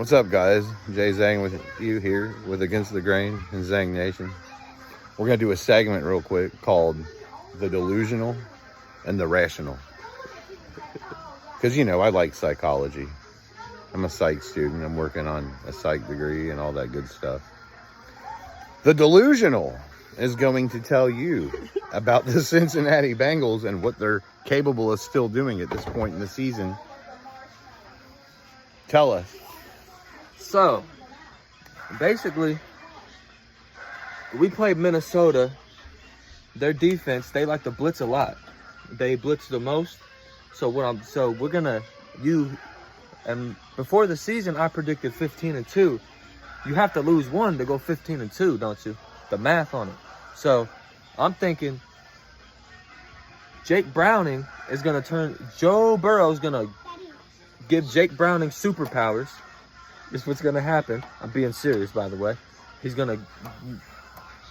What's up, guys? Jay Zhang with you here with Against the Grain and Zhang Nation. We're going to do a segment real quick called The Delusional and the Rational. Because, I like psychology. I'm a psych student. I'm working on a psych degree and all that good stuff. The Delusional is going to tell you about the Cincinnati Bengals and what they're capable of still doing at this point in the season. Tell us. So, basically, we played Minnesota. Their defense, they like to blitz a lot. They blitz the most. So we're gonna and before the season I predicted 15-2. You have to lose one to go 15-2, don't you? The math on it. So I'm thinking Jake Browning is gonna Joe Burrow's gonna give Jake Browning superpowers. Is what's gonna happen. I'm being serious, by the way.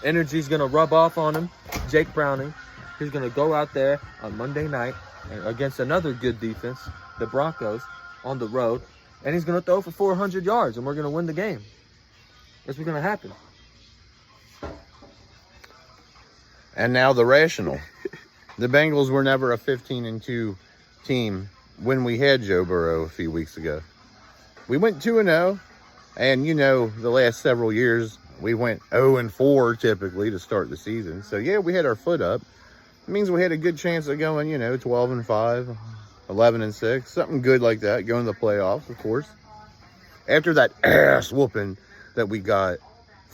Energy's gonna rub off on him. Jake Browning. He's gonna go out there on Monday night against another good defense, the Broncos, on the road, and he's gonna throw for 400 yards, and we're gonna win the game. That's what's gonna happen. And now the rational. The Bengals were never a 15-2 team when we had Joe Burrow a few weeks ago. We went 2-0, and the last several years, we went 0-4 typically to start the season. So, yeah, we had our foot up. It means we had a good chance of going, 12-5, 11-6, something good like that, going to the playoffs, of course. After that ass whooping that we got,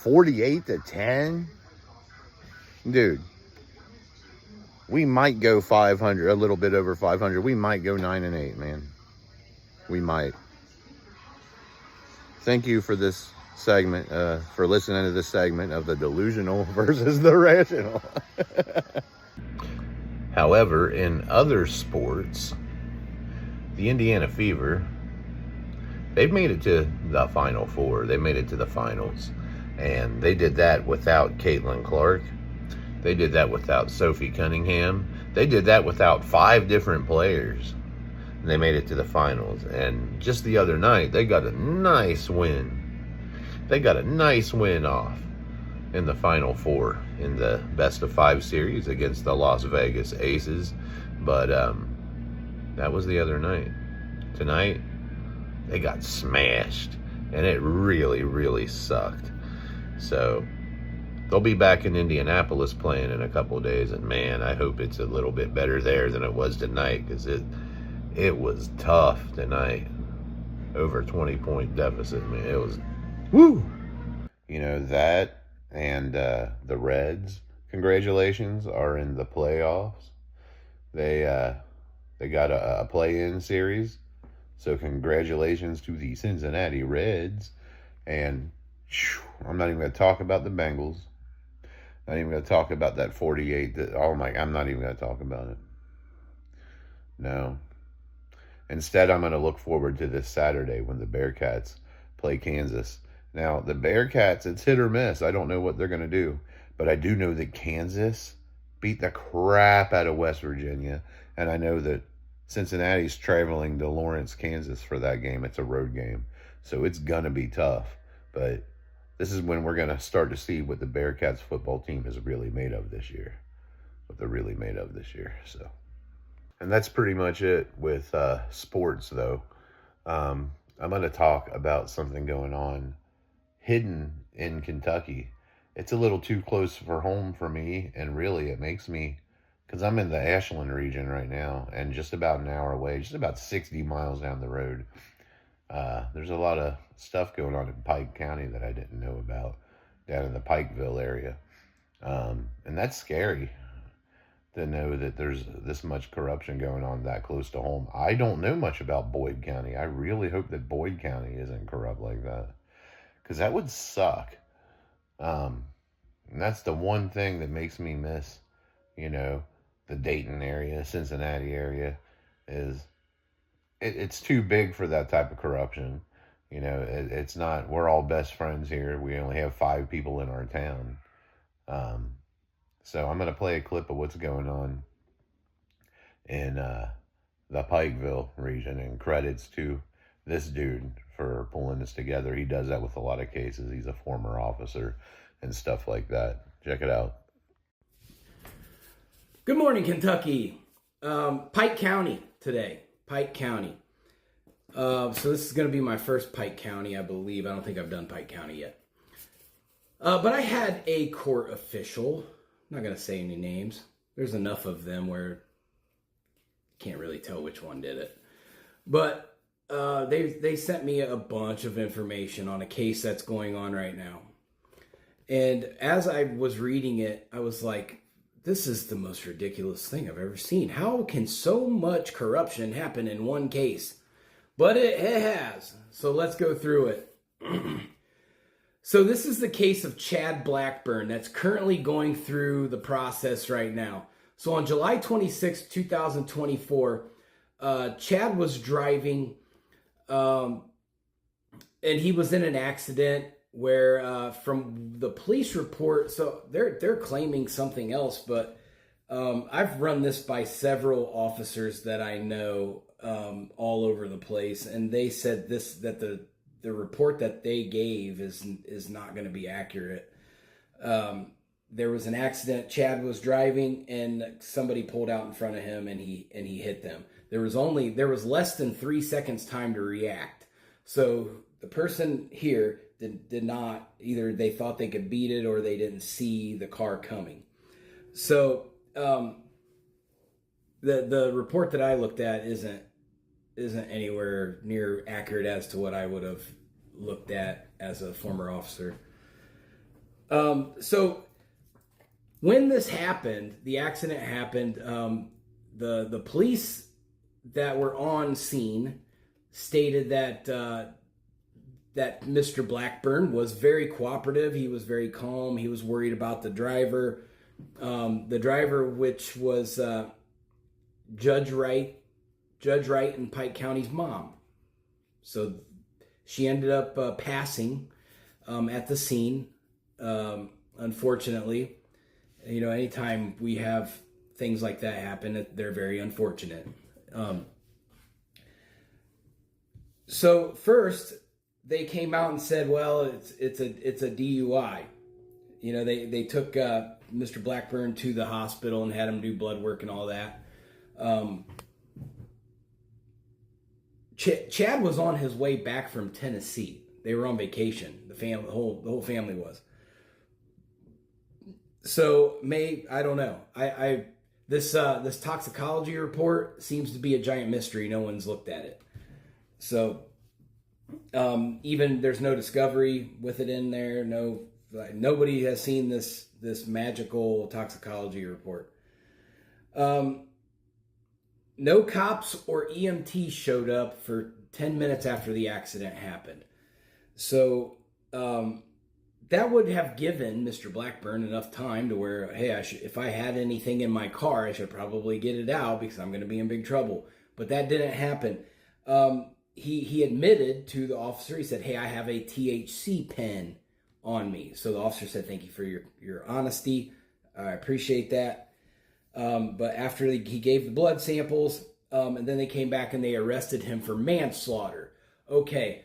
48-10, dude, we might go 500, a little bit over 500. We might go 9-8, man. We might. Thank you for this segment, for listening to this segment of the delusional versus the rational. However, in other sports, the Indiana Fever, they've made it to the Final Four. They made it to the finals. And they did that without Caitlin Clark. They did that without Sophie Cunningham. They did that without 5 different players. And they made it to the finals. And just the other night, they got a nice win. They got a nice win off in the Final Four in the best-of-5 series against the Las Vegas Aces. But that was the other night. Tonight, they got smashed. And it really, really sucked. So they'll be back in Indianapolis playing in a couple of days. And, man, I hope it's a little bit better there than it was tonight, because it was tough tonight. Over 20-point deficit, man. It was, woo! That and the Reds, congratulations, are in the playoffs. They got a play-in series. So congratulations to the Cincinnati Reds. And I'm not even going to talk about the Bengals. Not even going to talk about that 48. I'm not even going to talk about it. No. Instead, I'm going to look forward to this Saturday when the Bearcats play Kansas. Now, the Bearcats, it's hit or miss. I don't know what they're going to do. But I do know that Kansas beat the crap out of West Virginia. And I know that Cincinnati's traveling to Lawrence, Kansas for that game. It's a road game. So it's going to be tough. But this is when we're going to start to see what the Bearcats football team is really made of this year. What they're really made of this year. So. And that's pretty much it with sports, though. I'm going to talk about something going on hidden in Kentucky. It's a little too close for home for me, and really it makes me, because I'm in the Ashland region right now, and just about an hour away, just about 60 miles down the road, there's a lot of stuff going on in Pike County that I didn't know about down in the Pikeville area. And that's scary to know that there's this much corruption going on that close to home. I don't know much about Boyd County. I really hope that Boyd County isn't corrupt like that, because that would suck. And that's the one thing that makes me miss, the Dayton area, Cincinnati area, is it's too big for that type of corruption. It's not, we're all best friends here. We only have 5 people in our town. So I'm going to play a clip of what's going on in the Pikeville region, and credits to this dude for pulling this together. He does that with a lot of cases. He's a former officer and stuff like that. Check it out. Good morning, Kentucky. Pike County today. Pike County. So this is going to be my first Pike County, I believe. I don't think I've done Pike County yet. But I had a court official. I'm not going to say any names. There's enough of them where you can't really tell which one did it. But they sent me a bunch of information on a case that's going on right now. And as I was reading it, I was like, this is the most ridiculous thing I've ever seen. How can so much corruption happen in one case? But it has. So let's go through it. So this is the case of Chad Blackburn that's currently going through the process right now. So on July 26, 2024, Chad was driving and he was in an accident where from the police report, so they're claiming something else, but I've run this by several officers that I know all over the place, and they said that the report that they gave is not going to be accurate. There was an accident. Chad was driving, and somebody pulled out in front of him, and he hit them. There was less than 3 seconds time to react. So the person here did not, either they thought they could beat it or they didn't see the car coming. So the report that I looked at isn't anywhere near accurate as to what I would have looked at as a former officer. So when this happened, the accident happened, the police that were on scene stated that that Mr. Blackburn was very cooperative. He was very calm. He was worried about the driver. The driver, which was Judge Wright and Pike County's mom. So she ended up passing at the scene. Unfortunately, anytime we have things like that happen, they're very unfortunate. So first, they came out and said, well, it's a DUI. They took Mr. Blackburn to the hospital and had him do blood work and all that. Chad was on his way back from Tennessee. They were on vacation. The whole family was. So I don't know. This toxicology report seems to be a giant mystery. No one's looked at it. So even there's no discovery with it in there. Nobody has seen this magical toxicology report. No cops or EMT showed up for 10 minutes after the accident happened. So that would have given Mr. Blackburn enough time to where, hey, if I had anything in my car, I should probably get it out because I'm going to be in big trouble. But that didn't happen. He admitted to the officer, he said, hey, I have a THC pen on me. So the officer said, thank you for your honesty. I appreciate that. But after he gave the blood samples, and then they came back and they arrested him for manslaughter. Okay,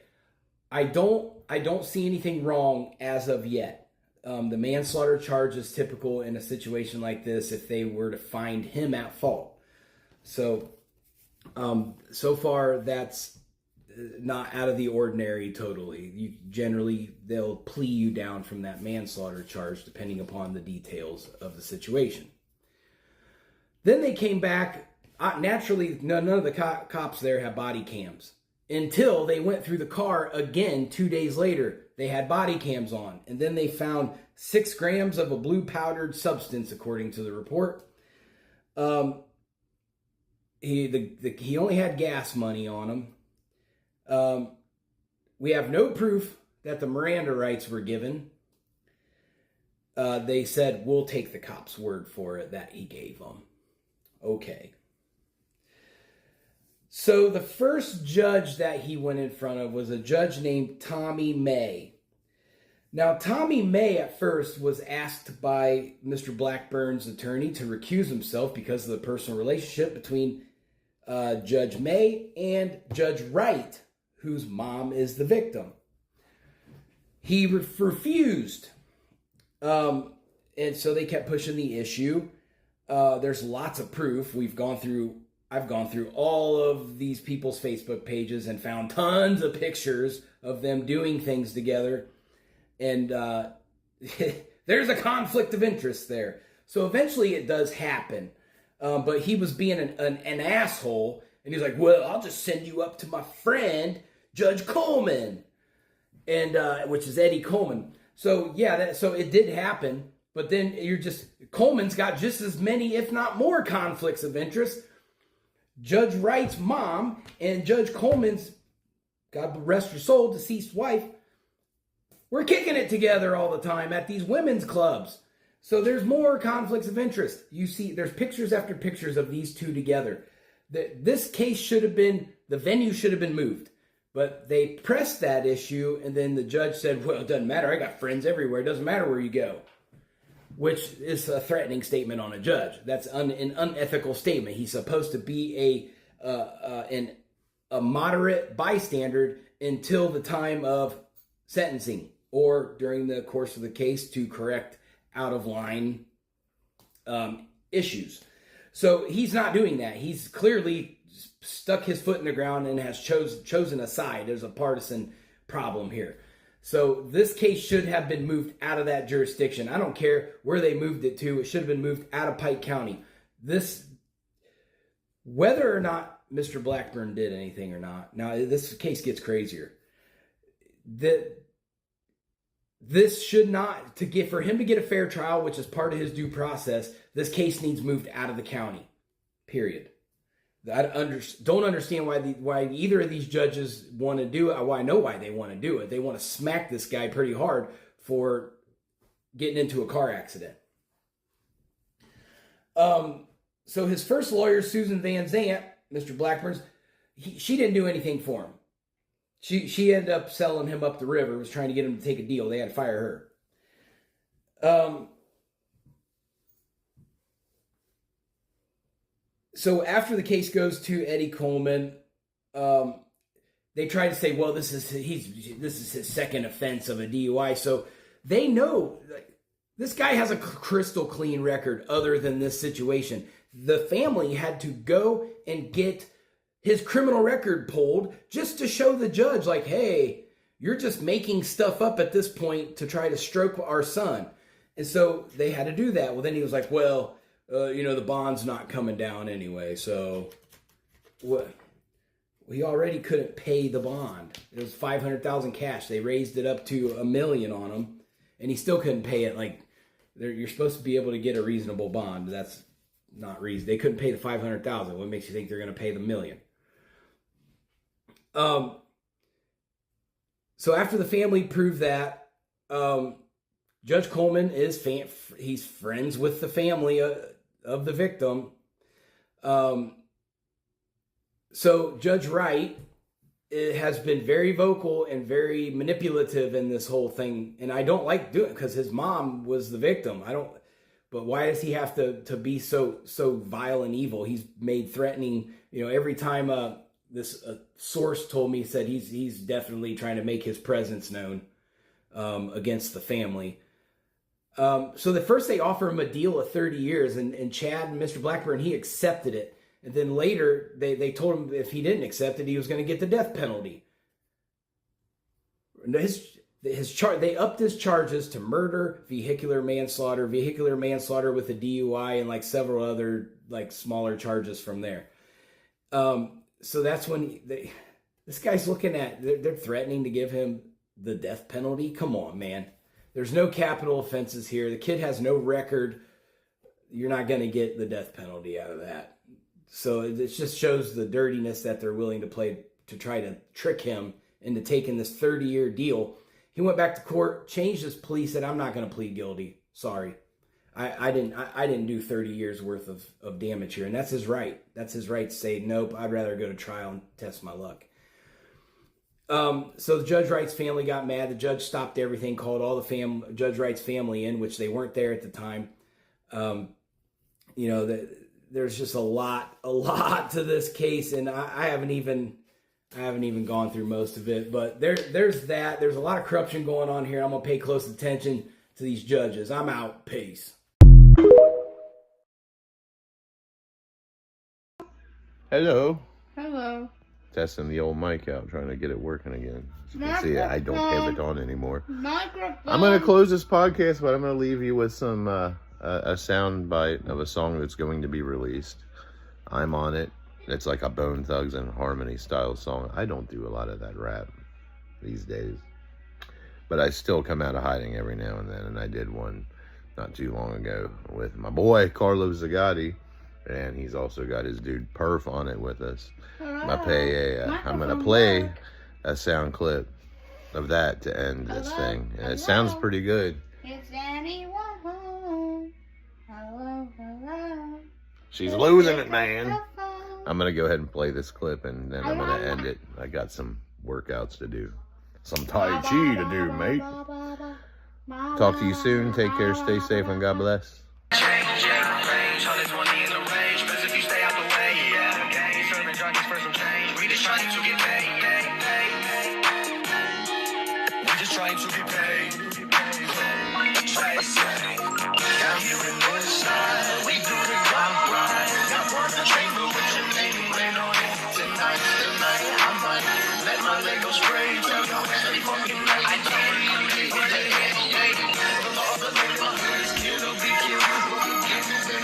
I don't see anything wrong as of yet. The manslaughter charge is typical in a situation like this if they were to find him at fault. So, so far that's not out of the ordinary totally. They'll plea you down from that manslaughter charge depending upon the details of the situation. Then they came back. Naturally, none of the cops there have body cams. Until they went through the car again 2 days later. They had body cams on. And then they found 6 grams of a blue powdered substance, according to the report. He only had gas money on him. We have no proof that the Miranda rights were given. They said, we'll take the cop's word for it that he gave them. Okay. So the first judge that he went in front of was a judge named Tommy May. Now, Tommy May at first was asked by Mr. Blackburn's attorney to recuse himself because of the personal relationship between Judge May and Judge Wright, whose mom is the victim. He refused. And so they kept pushing the issue. There's lots of proof. I've gone through all of these people's Facebook pages and found tons of pictures of them doing things together. And there's a conflict of interest there. So eventually it does happen. But he was being an asshole. And he's like, well, I'll just send you up to my friend, Judge Coleman. And which is Eddie Coleman. So yeah, so it did happen. But then Coleman's got just as many, if not more, conflicts of interest. Judge Wright's mom and Judge Coleman's, God rest her soul, deceased wife, were kicking it together all the time at these women's clubs. So there's more conflicts of interest. You see, there's pictures after pictures of these two together. This case the venue should have been moved. But they pressed that issue, and then the judge said, well, it doesn't matter. I got friends everywhere. It doesn't matter where you go. Which is a threatening statement on a judge. That's an unethical statement. He's supposed to be a moderate bystander until the time of sentencing or during the course of the case to correct out-of-line issues. So he's not doing that. He's clearly stuck his foot in the ground and has chosen a side. There's a partisan problem here. So this case should have been moved out of that jurisdiction. I don't care where they moved it to. It should have been moved out of Pike County. Whether or not Mr. Blackburn did anything or not, now this case gets crazier. This should not, for him to get a fair trial, which is part of his due process, this case needs moved out of the county, period. I don't understand why either of these judges want to do it. Well, I know why they want to do it. They want to smack this guy pretty hard for getting into a car accident. So his first lawyer, Susan Van Zant, Mr. Blackburn's, she didn't do anything for him. She ended up selling him up the river, was trying to get him to take a deal. They had to fire her. So after the case goes to Eddie Coleman, they try to say, well, this is his second offense of a DUI. So they know this guy has a crystal clean record other than this situation. The family had to go and get his criminal record pulled just to show the judge, like, hey, you're just making stuff up at this point to try to stroke our son. And so they had to do that. Well, then he was like, well, the bond's not coming down anyway, so what? We already couldn't pay the bond. It was $500,000 cash. They raised it up to $1 million on him, and he still couldn't pay it. Like, you're supposed to be able to get a reasonable bond. That's not reason. They couldn't pay the $500,000. What makes you think they're going to pay the $1 million? So after the family proved that, Judge Coleman he's friends with the family of the victim. So Judge Wright has been very vocal and very manipulative in this whole thing. And I don't like doing it because his mom was the victim. But why does he have to be so vile and evil? He's made threatening, every time this source told me, said he's definitely trying to make his presence known against the family. So the first they offer him a deal of 30 years, and Chad and Mr. Blackburn, he accepted it. And then later they told him if he didn't accept it, he was going to get the death penalty. They upped his charges to murder, vehicular manslaughter with a DUI, and like several other like smaller charges from there. So that's when this guy's looking at, they're threatening to give him the death penalty. Come on, man. There's no capital offenses here. The kid has no record. You're not going to get the death penalty out of that. So it just shows the dirtiness that they're willing to play to try to trick him into taking this 30-year deal. He went back to court, changed his plea, said, I'm not going to plead guilty. Sorry. I didn't do 30 years worth of damage here. And that's his right. That's his right to say, nope, I'd rather go to trial and test my luck. So Judge Wright's family got mad. The judge stopped everything, called all the Judge Wright's family in, which they weren't there at the time. There's just a lot to this case, and I haven't even I haven't even gone through most of it, but there's that. There's a lot of corruption going on here. I'm gonna pay close attention to these judges. I'm out. Peace. Hello. Hello. Testing the old mic out, trying to get it working again. As you can see, Microphone. I don't have it on anymore. Microphone. I'm going to close this podcast, but I'm going to leave you with some a sound bite of a song that's going to be released. I'm on it. It's like a Bone Thugs and Harmony style song. I don't do a lot of that rap these days, but I still come out of hiding every now and then, and I did one not too long ago with my boy Carlo Zagatti, and he's also got his dude Perf on it with us. I'm gonna play a sound clip of that to end this thing. And it sounds pretty good. Is anyone home? Hello, hello. She's losing it, man. I'm gonna go ahead and play this clip, and then I'm gonna end it. I got some workouts to do, some Tai Chi to do, mate. Talk to you soon. Take care, stay safe, and God bless. Trying to get paid. Down here in Northside, we do the rock ride. Got one in the chamber with your name written on it. Tonight, I might let my Lego spray. Tell you, every fucking night. I tell you, the law of the neighborhood is kill or be killed.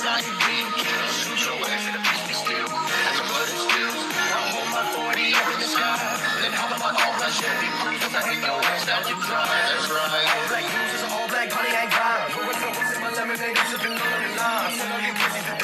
Like being killed, shoot your ass in a piece be still. As a blood and stills, I hold my 40 up in the sky. Then hop on my all-black Chevy Cruze as I hit your ass down your drive. That's right. All black Cruze is an all-black Pontiac vibe. With my lemonade, I'm sipping on the line.